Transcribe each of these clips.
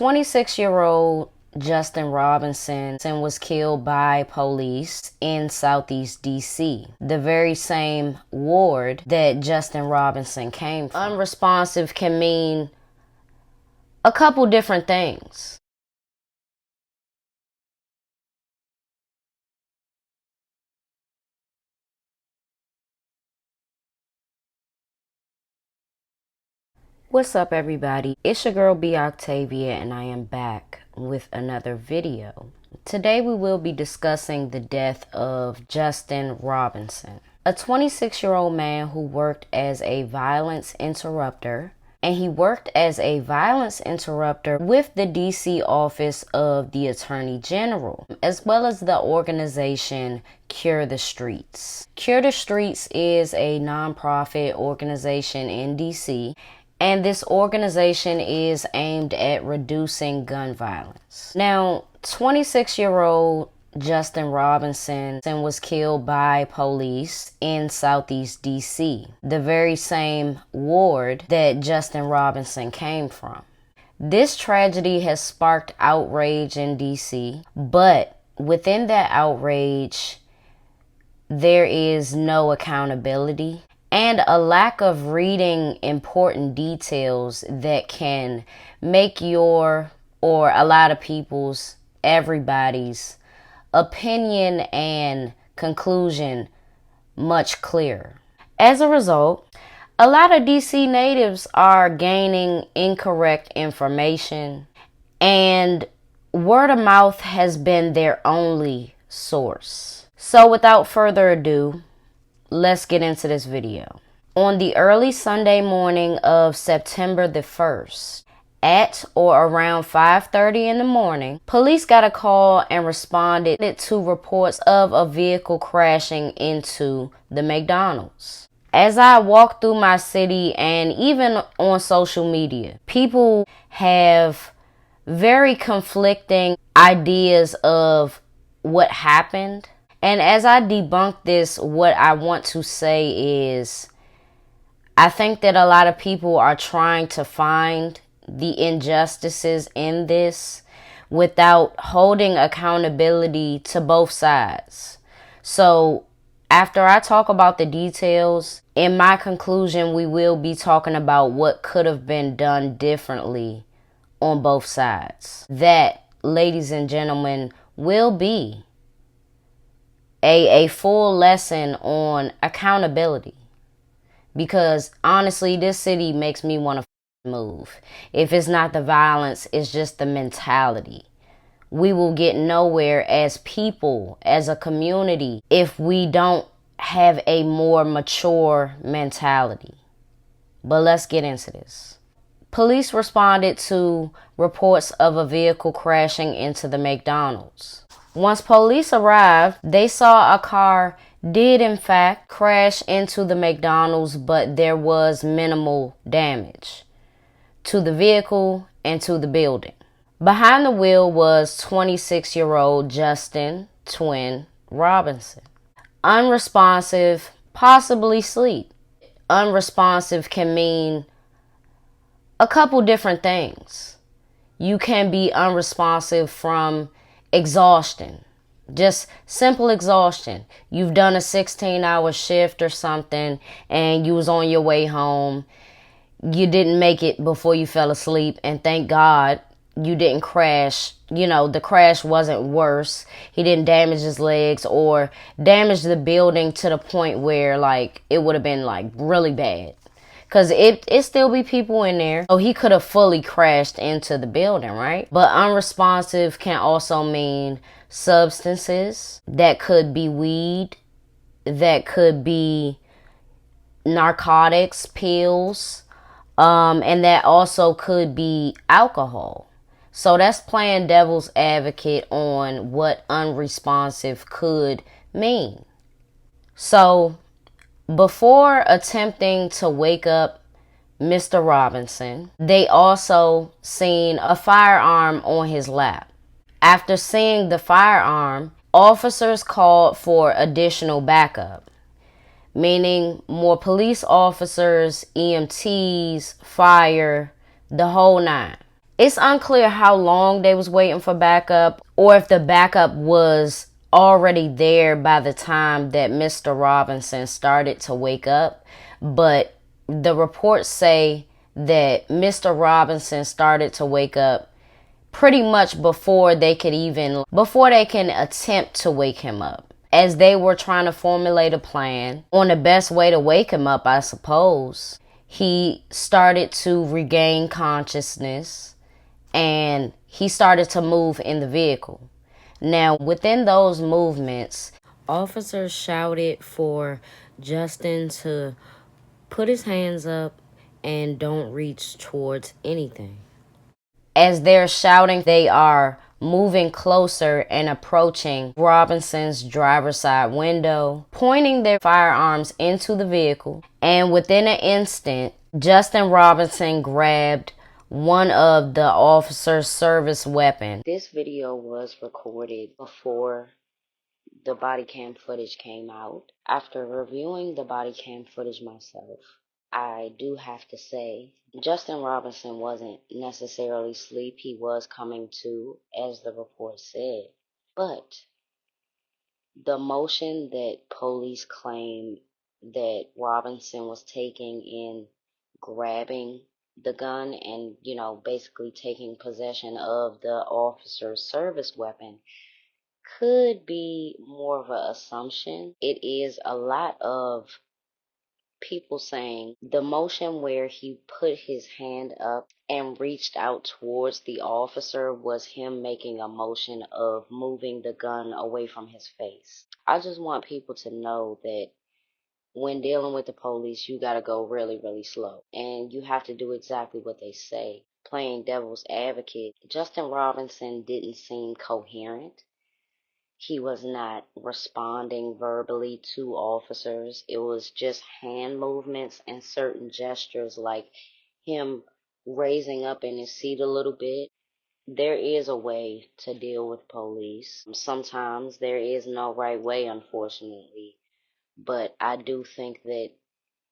26-year-old Justin Robinson was killed by police in Southeast DC, the very same ward that Justin Robinson came from. Unresponsive can mean a couple different things. What's up, everybody? It's your girl B Octavia, and I am back with another video. Today we will be discussing the death of Justin Robinson, a 26-year-old man who worked as a violence interrupter, and he worked as a violence interrupter with the DC office of the Attorney General, as well as the organization Cure the Streets. Cure the Streets is a nonprofit organization in DC, and this organization is aimed at reducing gun violence. Now, 26-year-old Justin Robinson was killed by police in Southeast DC, the very same ward that Justin Robinson came from. This tragedy has sparked outrage in DC, but within that outrage, there is no accountability and a lack of reading important details that can make your, or a lot of people's, everybody's opinion and conclusion much clearer. As a result, a lot of DC natives are gaining incorrect information, and word of mouth has been their only source. So without further ado, let's get into this video. On the early Sunday morning of September the 1st, at or around 5:30 in the morning, police got a call and responded to reports of a vehicle crashing into the McDonald's. As I walk through my city and even on social media, people have very conflicting ideas of what happened. And as I debunk this, what I want to say is, I think that a lot of people are trying to find the injustices in this without holding accountability to both sides. So after I talk about the details, in my conclusion, we will be talking about what could have been done differently on both sides. That, ladies and gentlemen, will be a full lesson on accountability, because honestly, this city makes me want to move. If it's not the violence, it's just the mentality. We will get nowhere as people, as a community, if we don't have a more mature mentality. But let's get into this. Police responded to reports of a vehicle crashing into the McDonald's. Once police arrived, they saw a car did in fact crash into the McDonald's, but there was minimal damage to the vehicle and to the building. Behind the wheel was 26-year-old Justin Twin Robinson. Unresponsive, possibly asleep. Unresponsive can mean a couple different things. You can be unresponsive from exhaustion, just simple exhaustion. You've done a 16-hour shift or something and you was on your way home. You didn't make it before you fell asleep, and thank God you didn't crash. You know, the crash wasn't worse. He didn't damage his legs or damage the building to the point where like it would have been like really bad. Because it still be people in there. So he could have fully crashed into the building, right? But unresponsive can also mean substances. That could be weed. That could be narcotics, pills. And that also could be alcohol. So that's playing devil's advocate on what unresponsive could mean. So before attempting to wake up Mr. Robinson, they also seen a firearm on his lap. After seeing the firearm, officers called for additional backup, meaning more police officers, EMTs, fire, the whole nine. It's unclear how long they was waiting for backup, or if the backup was already there by the time that Mr. Robinson started to wake up. But the reports say that Mr. Robinson started to wake up pretty much before they can attempt to wake him up, as they were trying to formulate a plan on the best way to wake him up, I suppose. He started to regain consciousness and he started to move in the vehicle. Now, within those movements, officers shouted for Justin to put his hands up and don't reach towards anything. As they're shouting, they are moving closer and approaching Robinson's driver's side window, pointing their firearms into the vehicle. And within an instant, Justin Robinson grabbed one of the officer's service weapons. This video was recorded before the body cam footage came out. After reviewing the body cam footage myself, I do have to say Justin Robinson wasn't necessarily asleep. He was coming to, as the report said. But the motion that police claim that Robinson was taking in grabbing the gun and, basically taking possession of the officer's service weapon could be more of an assumption. It is a lot of people saying the motion where he put his hand up and reached out towards the officer was him making a motion of moving the gun away from his face. I just want people to know that when dealing with the police, you gotta go really, really slow. And you have to do exactly what they say. Playing devil's advocate, Justin Robinson didn't seem coherent. He was not responding verbally to officers. It was just hand movements and certain gestures, like him raising up in his seat a little bit. There is a way to deal with police. Sometimes there is no right way, unfortunately. But I do think that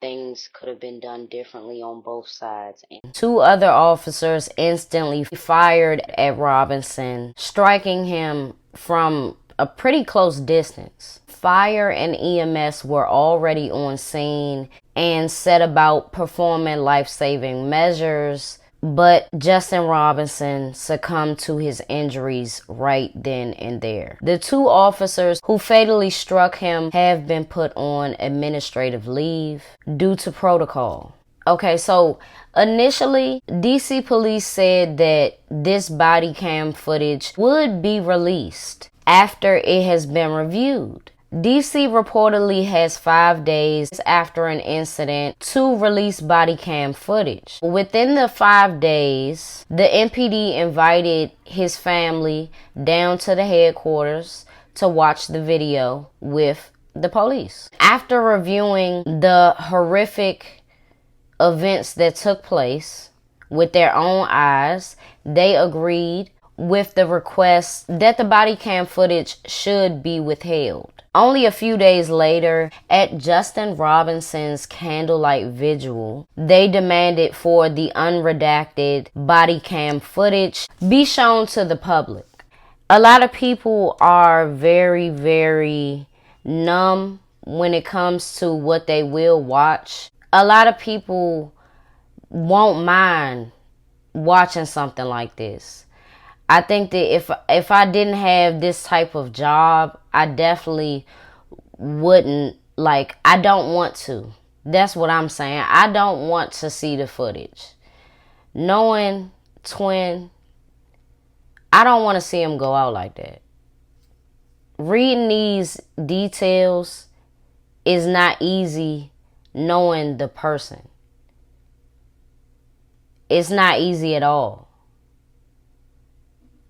things could have been done differently on both sides. And two other officers instantly fired at Robinson, striking him from a pretty close distance. Fire and EMS were already on scene and set about performing life-saving measures, but Justin Robinson succumbed to his injuries right then and there. The two officers who fatally struck him have been put on administrative leave due to protocol. Okay, so initially, DC police said that this body cam footage would be released after it has been reviewed. DC reportedly has 5 days after an incident to release body cam footage. Within the 5 days, the MPD invited his family down to the headquarters to watch the video with the police. After reviewing the horrific events that took place with their own eyes, they agreed with the request that the body cam footage should be withheld. Only a few days later, at Justin Robinson's candlelight vigil, they demanded for the unredacted body cam footage be shown to the public. A lot of people are very, very numb when it comes to what they will watch. A lot of people won't mind watching something like this. I think that if I didn't have this type of job, I definitely wouldn't, I don't want to. That's what I'm saying. I don't want to see the footage. Knowing Twin, I don't want to see him go out like that. Reading these details is not easy knowing the person. It's not easy at all.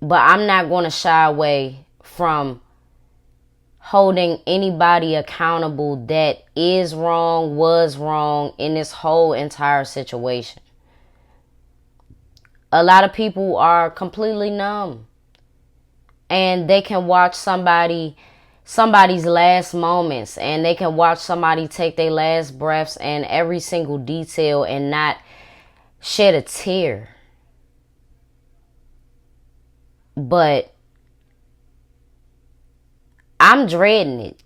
But I'm not going to shy away from holding anybody accountable that is wrong, was wrong in this whole entire situation. A lot of people are completely numb. And they can watch somebody's last moments, and they can watch somebody take their last breaths and every single detail and not shed a tear. But I'm dreading it.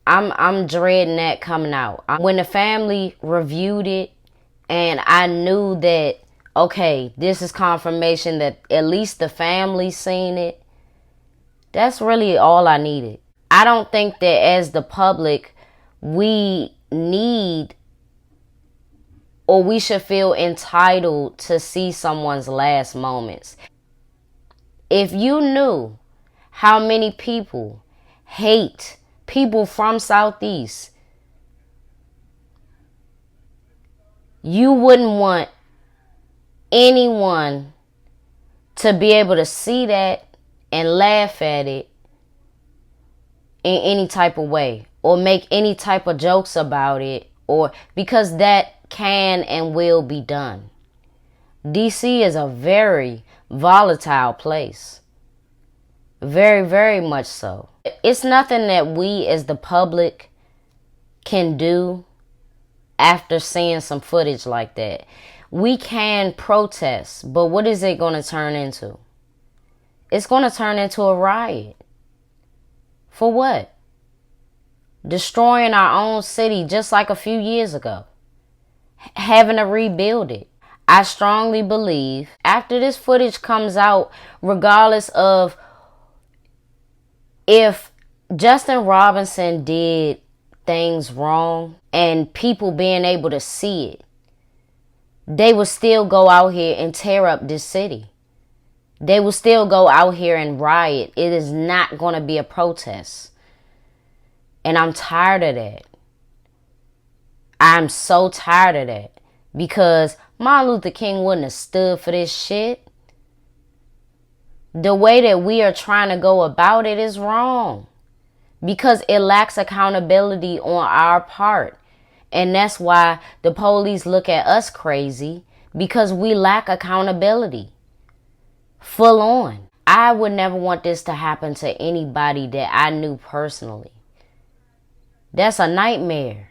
I'm dreading that coming out. When the family reviewed it and I knew that, okay, this is confirmation that at least the family seen it, that's really all I needed. I don't think that as the public, we need or we should feel entitled to see someone's last moments. If you knew how many people hate people from Southeast, you wouldn't want anyone to be able to see that and laugh at it in any type of way or make any type of jokes about it, or because that can and will be done. DC is a very volatile place. Very, very much so. It's nothing that we as the public can do after seeing some footage like that. We can protest, but what is it going to turn into? It's going to turn into a riot. For what? Destroying our own city just like a few years ago. Having to rebuild it. I strongly believe after this footage comes out, regardless of if Justin Robinson did things wrong and people being able to see it, they will still go out here and tear up this city. They will still go out here and riot. It is not going to be a protest. And I'm tired of that. I'm so tired of that. Because Martin Luther King wouldn't have stood for this shit. The way that we are trying to go about it is wrong. Because it lacks accountability on our part. And that's why the police look at us crazy. Because we lack accountability. Full on. I would never want this to happen to anybody that I knew personally. That's a nightmare.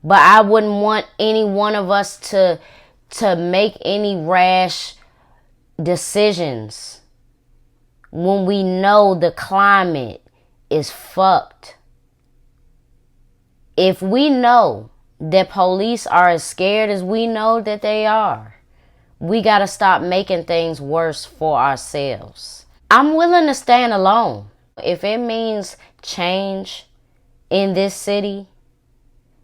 But I wouldn't want any one of us to make any rash decisions when we know the climate is fucked. If we know that police are as scared as we know that they are, we gotta stop making things worse for ourselves. I'm willing to stand alone. If it means change in this city,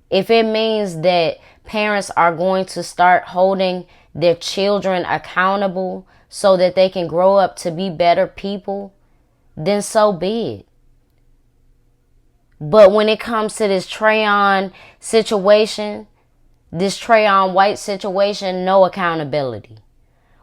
if it means that parents are going to start holding their children accountable so that they can grow up to be better people, then so be it. But when it comes to this Trayon situation, this Trayon White situation, no accountability.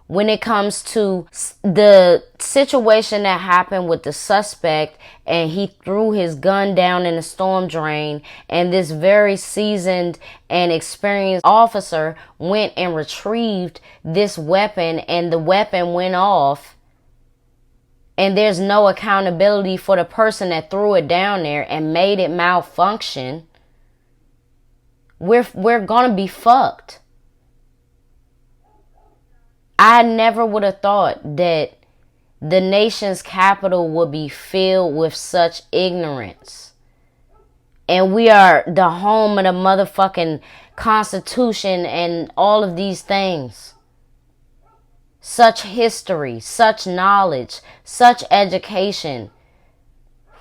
When it comes to the situation that happened with the suspect and he threw his gun down in a storm drain and this very seasoned and experienced officer went and retrieved this weapon and the weapon went off and there's no accountability for the person that threw it down there and made it malfunction, we're gonna be fucked. I never would have thought that the nation's capital would be filled with such ignorance. And we are the home of the motherfucking Constitution and all of these things. Such history, such knowledge, such education.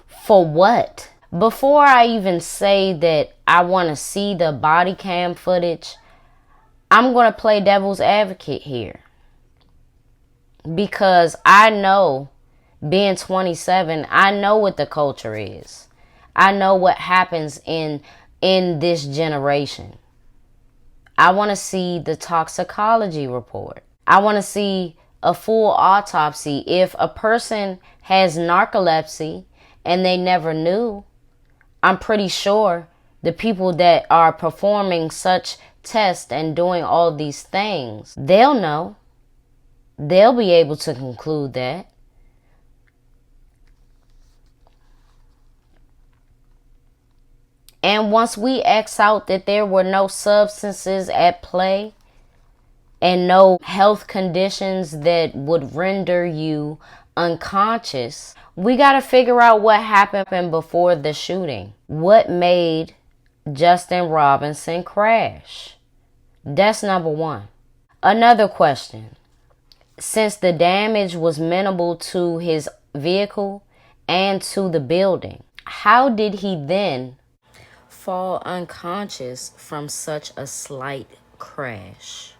For what? Before I even say that I want to see the body cam footage, I'm going to play devil's advocate here. Because I know, being 27, I know what the culture is. I know what happens in this generation. I want to see the toxicology report. I want to see a full autopsy. If a person has narcolepsy and they never knew, I'm pretty sure the people that are performing such tests and doing all these things, they'll know. They'll be able to conclude that. And once we X out that there were no substances at play and no health conditions that would render you unconscious, we got to figure out what happened before the shooting. What made Justin Robinson crash? That's number one. Another question. Since the damage was minimal to his vehicle and to the building, how did he then fall unconscious from such a slight crash?